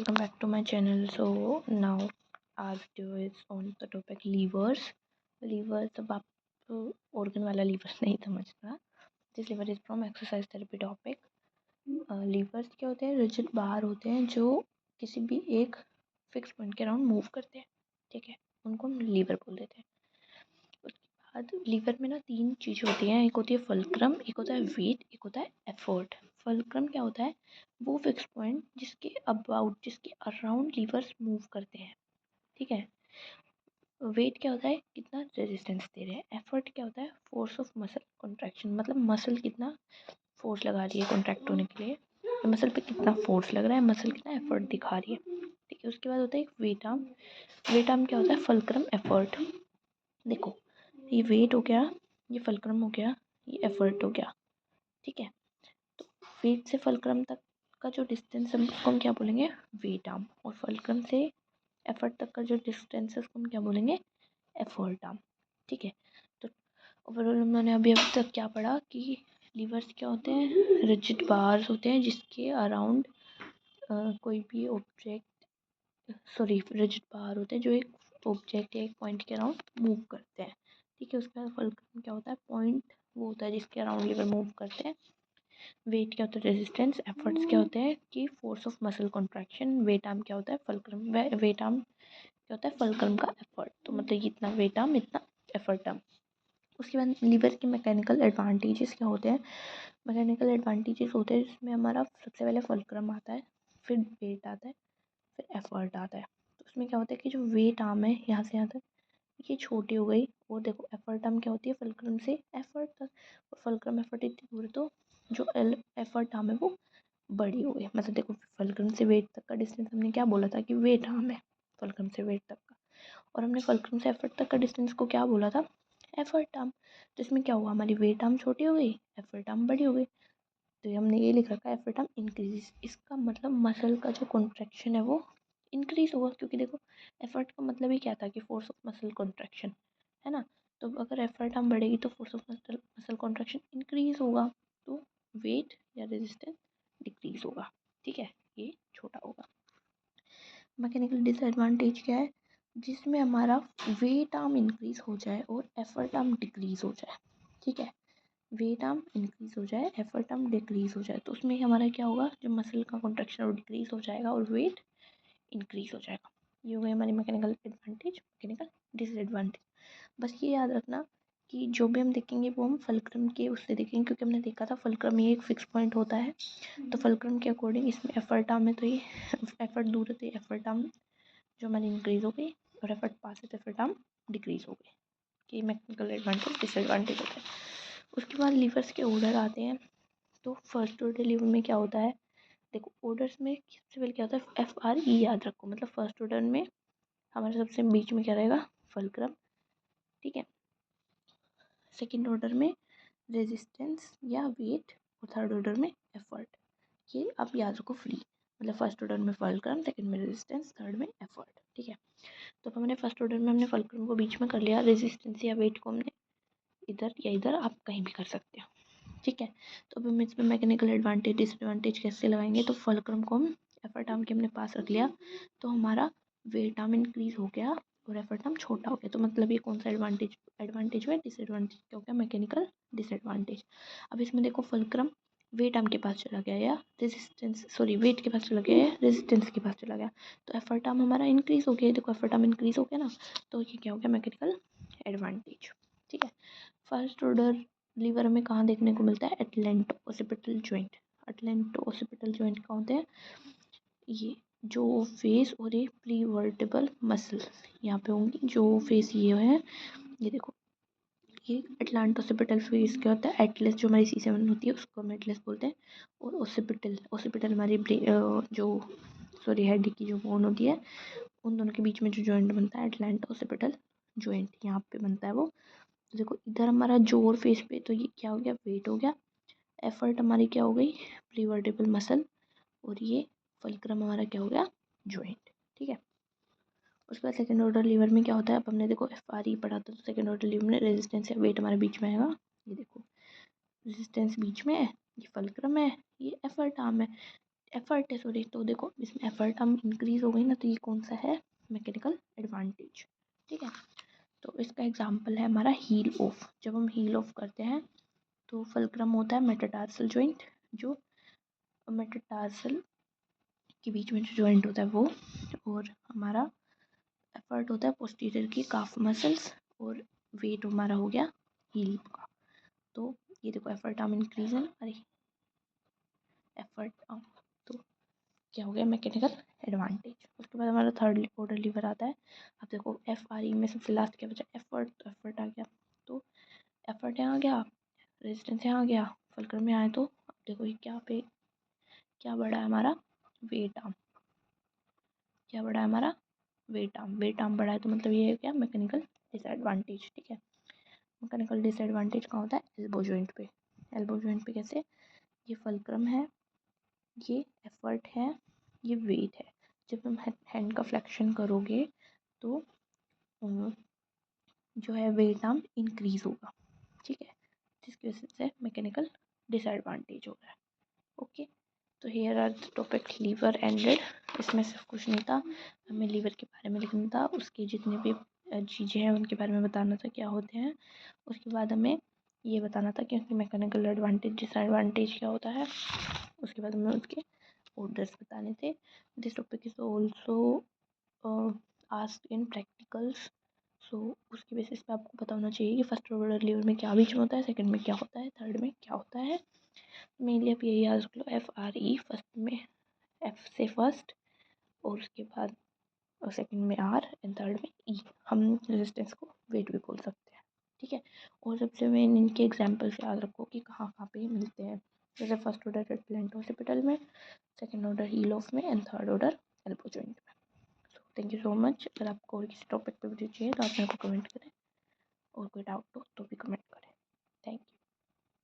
welcome back to my channel. So now our video is on the topic levers. Levers अब आप organ वाला liver नहीं समझना. This lever is from exercise therapy topic. Levers क्या होते हैं? Rigid bar होते हैं जो किसी भी एक फिक्स पॉइंट के अराउंड मूव करते हैं. ठीक है, उनको हम लीवर बोल देते हैं. उसके बाद लीवर में ना तीन चीज़ें होती हैं. एक होती है फल्क्रम, एक होता है वेट, एक होता है एफर्ट. फल्क्रम क्या होता है? वो फिक्स पॉइंट जिसके अबाउट, जिसके अराउंड लीवर्स मूव करते हैं. ठीक है. वेट क्या होता है? कितना रेजिस्टेंस दे रहे हैं. एफर्ट क्या होता है? फोर्स ऑफ मसल कॉन्ट्रैक्शन, मतलब मसल कितना फोर्स लगा रही है कॉन्ट्रैक्ट होने के लिए. मसल पे कितना फोर्स लग रहा है, मसल कितना एफर्ट दिखा रही है. ठीक है. उसके बाद होता है एक वेट आर्म. वेट आर्म क्या होता है? Fulcrum, effort. देखो, ये वेट हो गया, ये फल्क्रम हो गया, ये एफर्ट हो गया. ठीक है. तो वेट से फल्क्रम तक का जो डिस्टेंस है उसको हम क्या बोलेंगे? Weight arm. और फल्क्रम से एफर्ट तक का जो डिस्टेंस है उसको हम क्या बोलेंगे? Effort arm. ठीक है. तो ओवरऑल हमने अभी तक क्या पढ़ा कि लीवर्स क्या होते हैं? रिजिड बार्स होते हैं जिसके अराउंड कोई भी ऑब्जेक्ट, सॉरी, रिजिड बार होते हैं जो एक ऑब्जेक्ट या एक पॉइंट के अराउंड मूव करते हैं. ठीक है. उसके बाद फल्क्रम क्या होता है? पॉइंट वो होता है जिसके अराउंड लीवर मूव करते हैं. वेट क्या होता है? रेजिस्टेंस. एफर्ट्स क्या होते हैं? कि force of muscle contraction. Weight arm क्या होता है? फल्क्रम. वेट आर्म क्या होता है? फल्क्रम का एफर्ट. तो मतलब ये इतना वेट आर्म, इतना एफर्ट आर्म. उसके बाद लीवर के मैकेनिकल एडवांटेजेस क्या होते हैं? मैकेनिकल एडवांटेजेस होते हैं जिसमें हमारा सबसे पहले फल्क्रम आता है, फिर वेट आता है, फिर एफर्ट आता है. तो उसमें क्या होता है कि जो वेट आर्म है यहाँ से यहाँ तक, ये छोटी हो गई. और देखो एफर्ट आर्म क्या होती है? फल्क्रम से एफर्ट तक. और फल्क्रम एफर्ट इतनी दूर है तो जो एफर्ट आर्म है वो बड़ी हो गई. मतलब देखो, फल्क्रम से वेट तक का डिस्टेंस हमने क्या बोला था कि वेट आर्म है फल्क्रम से वेट तक का. और हमने फल्क्रम से एफर्ट तक का डिस्टेंस को क्या बोला था? Effort arm. तो इसमें क्या हुआ? हमारी वेट आर्म छोटी हो गई, एफर्ट आर्म बड़ी हो गई. तो ये हमने ये लिख रखा है एफर्ट आर्म इंक्रीज. इसका मतलब मसल का जो कॉन्ट्रैक्शन है वो इंक्रीज होगा. क्योंकि देखो, एफर्ट का मतलब ही क्या था कि फोर्स ऑफ मसल कॉन्ट्रैक्शन, है ना. तो अगर एफर्ट आर्म बढ़ेगी तो force of muscle contraction increase होगा. तो वेट या रेजिस्टेंस डिक्रीज होगा. ठीक है, ये छोटा होगा. मैकेनिकल डिसएडवांटेज क्या है? जिसमें हमारा वेट आर्म इंक्रीज हो जाए और एफर्ट आर्म डिक्रीज हो जाए. ठीक है. वेट आर्म इंक्रीज हो जाए, एफर्ट आर्म डिक्रीज हो जाए, तो उसमें हमारा क्या होगा? जो मसल का कॉन्ट्रैक्शन है वो डिक्रीज हो जाएगा और वेट इंक्रीज हो जाएगा. ये हो गई हमारी मैकेनिकल एडवांटेज. मैकेनिकल डिसएडवांटेज, बस ये याद रखना कि जो भी हम देखेंगे वो हम फल्क्रम के उससे देखेंगे. क्योंकि हमने देखा था फल्क्रम ये एक फिक्स पॉइंट होता है. तो फल्क्रम के अकॉर्डिंग इसमें एफर्ट आर्म है तो ये एफर्ट दूर है तो एफर्ट आर्म जो हमारी इंक्रीज हो गई, और एफर्ट पास है तो एफर्ट आर्म डिक्रीज हो गई. कि मैकेनिकल एडवांटेज डिसएडवांटेज होता है. उसके बाद लीवर्स के ऑर्डर आते हैं. तो फर्स्ट ऑर्डर लीवर में क्या होता है? देखो, ऑर्डर्स में सबसे पहले क्या होता है? FRE याद रखो. मतलब फर्स्ट ऑर्डर में हमारे सबसे बीच में क्या रहेगा? फल्क्रम. ठीक है. सेकंड ऑर्डर में रेजिस्टेंस या वेट, और थर्ड ऑर्डर में एफर्ट. ये आप याद रखो फ्री. मतलब फर्स्ट ऑर्डर में फल्क्रम, सेकंड में रेजिस्टेंस, थर्ड में एफर्ट. ठीक है. तो हमने फर्स्ट ऑर्डर में हमने फल्क्रम को बीच में कर लिया, रेजिस्टेंस या वेट को हमने इधर या इधर, आप कहीं भी कर सकते हो. ठीक है. तो अब हम इसमें मैकेनिकल एडवांटेज डिसएडवांटेज कैसे लगाएंगे? तो फल्क्रम को हम एफर्ट आर्म के हमने पास रख लिया तो हमारा वेट आर्म इंक्रीज हो गया और एफर्ट आर्म छोटा हो गया. तो मतलब ये कौन सा एडवांटेज हुआ? डिसएडवांटेज क्या हो गया? Mechanical disadvantage. अब इसमें देखो, फल्क्रम वेट आर्म के पास चला गया या रेजिस्टेंस, सॉरी, वेट के पास चला गया या रेजिस्टेंस के पास चला गया. तो एफर्ट आर्म हमारा इंक्रीज हो गया. देखो एफर्ट आर्म इंक्रीज हो गया ना, तो ये क्या हो गया? Mechanical advantage. ठीक है. फर्स्ट ऑर्डर लीवर में कहाँ देखने को मिलता है? Atlanto occipital joint. Atlanto occipital joint कहाँ होते हैं? ये जो फेस और ये प्रीवर्टेबल मसल यहाँ पे होंगी. जो फेस ये है, ये देखो, ये एटलांटो ओसिपिटल फेस क्या होता है? एटलस जो हमारी C7 होती है उसको हम एटलस बोलते हैं. और ओसिपिटल हमारी जो, सॉरी, हेड की जो बोन होती है, उन दोनों के बीच में जो जॉइंट बनता है एटलांटो ओसिपिटल जॉइंट, यहाँ पे बनता है वो. तो देखो इधर हमारा जोर फेस पे, तो ये क्या हो गया? वेट हो गया. एफर्ट हमारी क्या हो गई? प्रीवर्टेबल मसल. और ये फल्क्रम हमारा क्या हो गया? जॉइंट. ठीक है. उसके बाद सेकंड ऑर्डर लीवर में क्या होता है? अब हमने देखो FRE पढ़ा था, तो सेकंड ऑर्डर लीवर में रेजिस्टेंस या वेट हमारे बीच में आएगा. ये देखो, रेजिस्टेंस बीच में है, ये फल्क्रम है, ये एफर्ट आर्म है. एफर्ट है सॉरी, तो देखो इसमें एफर्ट हम इंक्रीज हो गई ना, तो ये कौन सा है, मैकेनिकल एडवांटेज। ठीक है, तो इसका एग्जांपल है हमारा हील ऑफ। जब हम हील ऑफ करते हैं तो फुलक्रम होता है मेटाटार्सल जॉइंट, जो मेटाटार्सल के बीच में जो जॉइंट होता है वो, और हमारा एफर्ट होता है पोस्टीरियर की काफ मसल्स, और वेट हमारा हो गया हील का। तो ये देखो एफर्ट आर्म इंक्रीज है, अरे एफर्ट आर्म, तो क्या हो गया, मैकेनिकल एडवांटेज। उसके बाद हमारा थर्ड ऑर्डर लीवर आता है। अब देखो एफ आर ई में सबसे लास्ट क्या बचा, एफर्ट, तो एफर्ट आ गया, तो एफर्ट यहाँ आ गया, रेजिस्टेंस यहाँ आ गया, फुलक्रम में आए, तो अब देखो ये क्या बढ़ा है हमारा, वेट आर्म। क्या बढ़ा है हमारा, वेट आर्म। वेट आर्म बढ़ा है तो मतलब ये है क्या, मैकेनिकल डिसएडवांटेज। ठीक है, मैकेनिकल डिसएडवांटेज कहाँ होता है, एल्बो जॉइंट पे। एल्बो जॉइंट पे कैसे, ये फुलक्रम है, ये एफर्ट है, ये वेट है। जब हम हैंड का फ्लेक्शन करोगे तो जो है वेट आर्म इंक्रीज होगा। ठीक है, जिसकी वजह से मैकेनिकल डिसएडवांटेज हो रहा है। ओके, तो here are the topic lever ended. इसमें सिर्फ कुछ नहीं था, हमें लीवर के बारे में लिखना था, उसके जितने भी चीज़ें हैं उनके बारे में बताना था क्या होते हैं। उसके बाद हमें ये बताना था कि उसकी मैकेनिकल एडवांटेज डिसएडवांटेज क्या होता है। उसके बाद हमें उसके ऑर्डर्स बताने थे। This topic is also asked in practicals, so उसकी बेसिस पे आपको पता होना चाहिए कि फर्स्ट ऑर्डर लीवर में क्या बीच में होता है, सेकंड में क्या होता है, थर्ड में क्या होता है। मेनली आप यही याद रख लो, एफ आर ई फर्स्ट में, एफ से फर्स्ट, और उसके बाद सेकंड में आर एंड थर्ड में ई। हम रेजिस्टेंस को वेट भी बोल सकते हैं। ठीक है, और सबसे मेन इनके एग्जाम्पल्स याद रखो कि कहाँ कहाँ पे मिलते हैं। जैसे फर्स्ट ऑर्डर रेड प्लेंट हॉस्पिटल में, सेकंड ऑर्डर हील ऑफ में, and third order elbow joint में। So thank you so much. अगर आपको और किसी टॉपिक पे वीडियो चाहिए तो आप मेरे को कमेंट करें, और कोई डाउट हो तो भी कमेंट करें। Thank you.